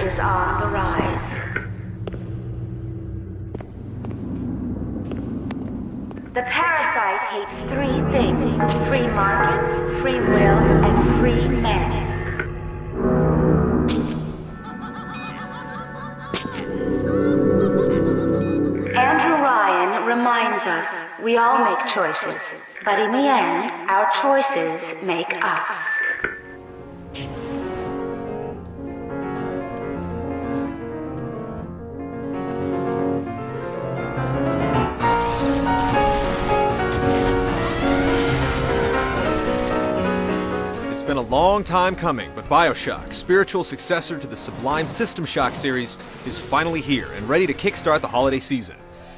is on the rise. The parasite hates three things: free markets, free will, and free men. Andrew Ryan reminds us we all make choices, but in the end, our choices make us. It's been a long time coming, but Bioshock, spiritual successor to the sublime System Shock series, is finally here and ready to kickstart the holiday season.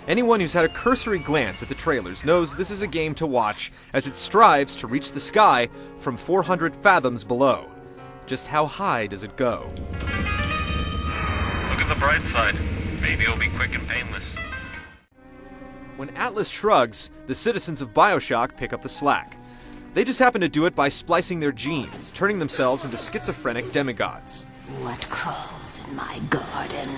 Anyone who's had a cursory glance at the trailers knows this is a game to watch as it strives to reach the sky from 400 fathoms below. Just how high does it go? Look at the bright side. Maybe it'll be quick and painless. When Atlas shrugs, the citizens of Bioshock pick up the slack. They just happen to do it by splicing their genes, turning themselves into schizophrenic demigods. What crawls in my garden?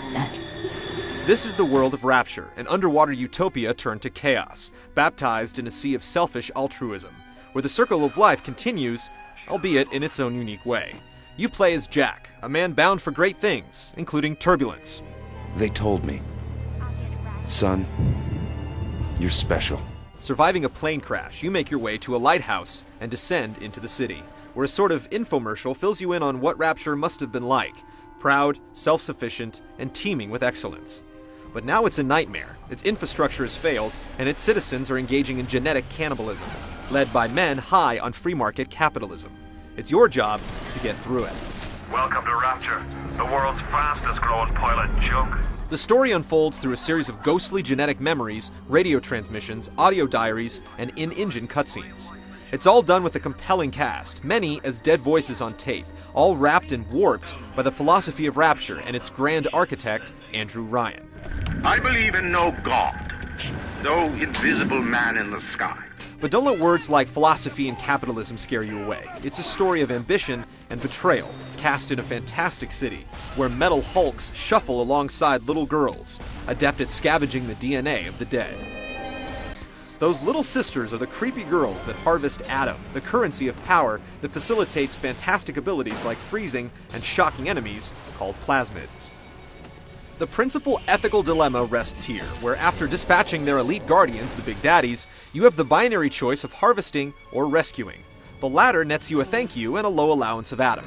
This is the world of Rapture, an underwater utopia turned to chaos, baptized in a sea of selfish altruism, where the circle of life continues, albeit in its own unique way. You play as Jack, a man bound for great things, including turbulence. They told me. Son, you're special. Surviving a plane crash, you make your way to a lighthouse and descend into the city, where a sort of infomercial fills you in on what Rapture must have been like: proud, self-sufficient, and teeming with excellence. But now it's a nightmare. Its infrastructure has failed, and its citizens are engaging in genetic cannibalism, led by men high on free market capitalism. It's your job to get through it. Welcome to Rapture, the world's fastest growing pile of junk. The story unfolds through a series of ghostly genetic memories, radio transmissions, audio diaries, and in-engine cutscenes. It's all done with a compelling cast, many as dead voices on tape, all wrapped and warped by the philosophy of Rapture and its grand architect, Andrew Ryan. I believe in no God, no invisible man in the sky. But don't let words like philosophy and capitalism scare you away. It's a story of ambition and betrayal, cast in a fantastic city, where metal hulks shuffle alongside little girls, adept at scavenging the DNA of the dead. Those little sisters are the creepy girls that harvest Adam, the currency of power that facilitates fantastic abilities like freezing and shocking enemies called plasmids. The principal ethical dilemma rests here, where after dispatching their elite guardians, the Big Daddies, you have the binary choice of harvesting or rescuing. The latter nets you a thank you and a low allowance of Adam.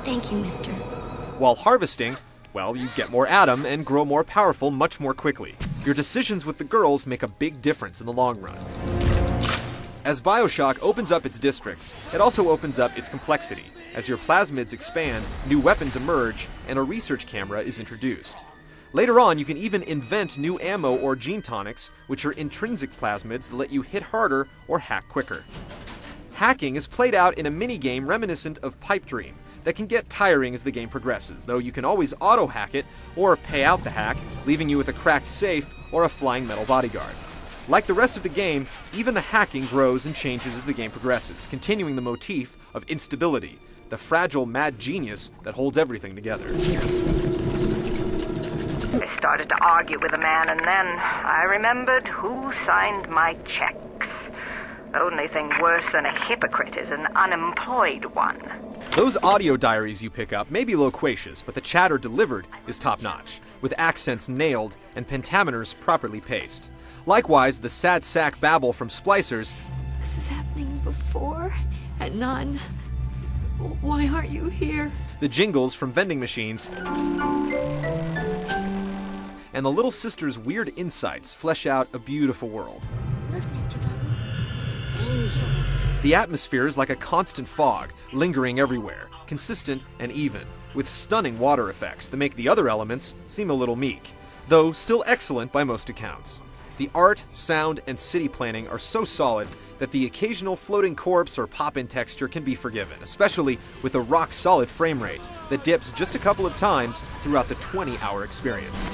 Thank you, mister. While harvesting, well, you get more Adam and grow more powerful much more quickly. Your decisions with the girls make a big difference in the long run. As Bioshock opens up its districts, it also opens up its complexity. As your plasmids expand, new weapons emerge, and a research camera is introduced. Later on, you can even invent new ammo or gene tonics, which are intrinsic plasmids that let you hit harder or hack quicker. Hacking is played out in a mini-game reminiscent of Pipe Dream that can get tiring as the game progresses, though you can always auto-hack it or pay out the hack, leaving you with a cracked safe or a flying metal bodyguard. Like the rest of the game, even the hacking grows and changes as the game progresses, continuing the motif of instability, the fragile mad genius that holds everything together. I started to argue with a man, and then I remembered who signed my checks. The only thing worse than a hypocrite is an unemployed one. Those audio diaries you pick up may be loquacious, but the chatter delivered is top-notch, with accents nailed and pentameters properly paced. Likewise, the sad sack babble from splicers. This is happening before and none. Why aren't you here? The jingles from vending machines, and the little sister's weird insights flesh out a beautiful world. Look, Mr. Bubbles, it's an angel. The atmosphere is like a constant fog, lingering everywhere, consistent and even, with stunning water effects that make the other elements seem a little meek, though still excellent by most accounts. The art, sound, and city planning are so solid that the occasional floating corpse or pop-in texture can be forgiven, especially with a rock-solid frame rate that dips just a couple of times throughout the 20-hour experience.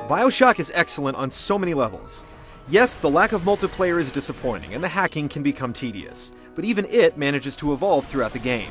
Bioshock is excellent on so many levels. Yes, the lack of multiplayer is disappointing, and the hacking can become tedious, but even it manages to evolve throughout the game.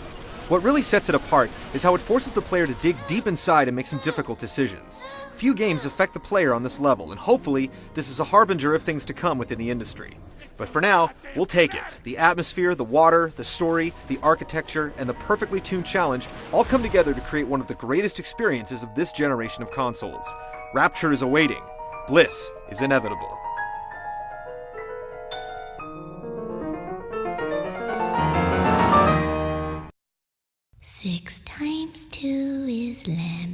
What really sets it apart is how it forces the player to dig deep inside and make some difficult decisions. Few games affect the player on this level, and hopefully, this is a harbinger of things to come within the industry. But for now, we'll take it. The atmosphere, the water, the story, the architecture, and the perfectly tuned challenge all come together to create one of the greatest experiences of this generation of consoles. Rapture is awaiting. Bliss is inevitable. Six times two is lemon.